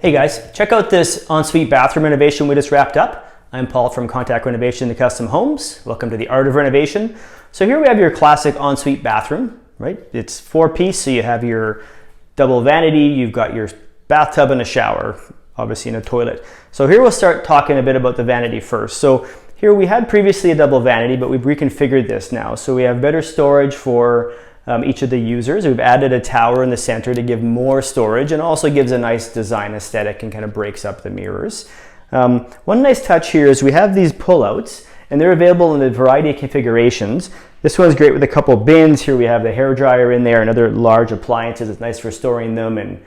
Hey guys, check out this ensuite bathroom renovation we just wrapped up. I'm Paul from Contact Renovation to Custom Homes. Welcome to the Art of Renovation. So here we have your classic ensuite bathroom, right? It's 4-piece, so you have your double vanity, you've got your bathtub and a shower, obviously, and a toilet. So here we'll start talking a bit about the vanity first. So here we had previously a double vanity, but we've reconfigured this now. So we have better storage for each of the users. We've added a tower in the center to give more storage and also gives a nice design aesthetic and kind of breaks up the mirrors. One nice touch here is we have these pullouts and they're available in a variety of configurations. This one's great with a couple bins. Here we have the hair dryer in there and other large appliances. It's nice for storing them and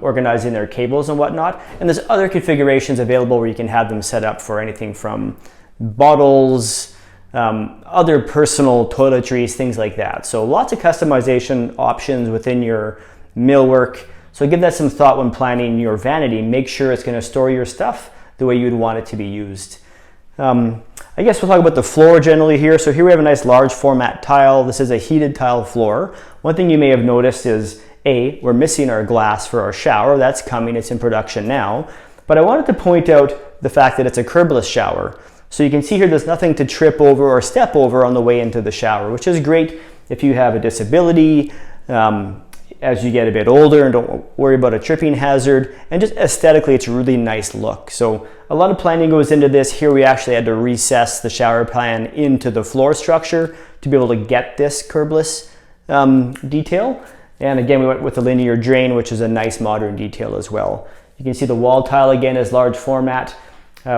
organizing their cables and whatnot. And there's other configurations available where you can have them set up for anything from bottles, other personal toiletries, things like that. So lots of customization options within your millwork. So give that some thought when planning your vanity. Make sure it's going to store your stuff the way you'd want it to be used. I guess we'll talk about the floor generally here. So here we have a nice large format tile. This is a heated tile floor. One thing you may have noticed is we're missing our glass for our shower. That's coming, it's in production now. But I wanted to point out the fact that it's a curbless shower. So you can see here there's nothing to trip over or step over on the way into the shower, which is great if you have a disability, as you get a bit older and don't worry about a tripping hazard. And just aesthetically, it's a really nice look. So a lot of planning goes into this. Here we actually had to recess the shower pan into the floor structure to be able to get this curbless detail. And again, we went with the linear drain, which is a nice modern detail as well. You can see the wall tile again is large format.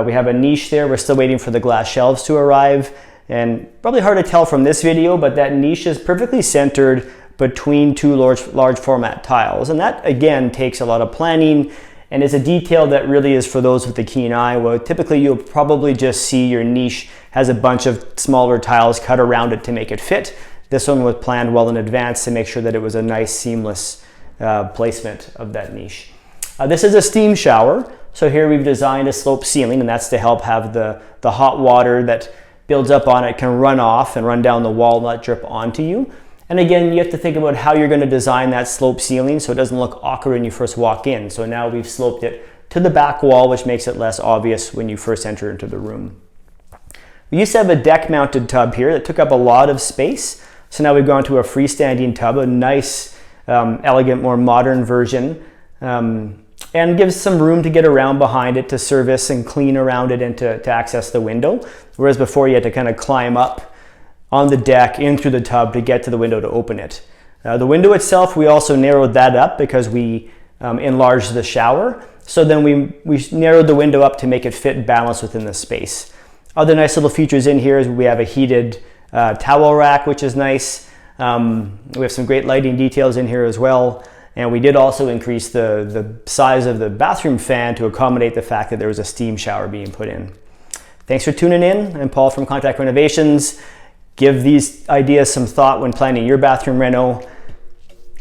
We have a niche there. We're still waiting for the glass shelves to arrive. And probably hard to tell from this video, but that niche is perfectly centered between two large format tiles. And that again takes a lot of planning and is a detail that really is for those with a keen eye. Well, typically you'll probably just see your niche has a bunch of smaller tiles cut around it to make it fit. This one was planned well in advance to make sure that it was a nice seamless placement of that niche. This is a steam shower. So here we've designed a sloped ceiling, and that's to help have the hot water that builds up on it can run off and run down the wall, not drip onto you. And again, you have to think about how you're going to design that sloped ceiling so it doesn't look awkward when you first walk in. So now we've sloped it to the back wall, which makes it less obvious when you first enter into the room. We used to have a deck-mounted tub here that took up a lot of space. So now we've gone to a freestanding tub, a nice, elegant, more modern version. And gives some room to get around behind it to service and clean around it and to access the window. Whereas before you had to kind of climb up on the deck in through the tub to get to the window to open it. The window itself, we also narrowed that up because we enlarged the shower. So then we narrowed the window up to make it fit and balance within the space. Other nice little features in here is we have a heated towel rack, which is nice. We have some great lighting details in here as well. And we did also increase the size of the bathroom fan to accommodate the fact that there was a steam shower being put in. Thanks for tuning in. I'm Paul from Contact Renovations. Give these ideas some thought when planning your bathroom reno.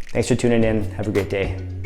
Thanks for tuning in. Have a great day.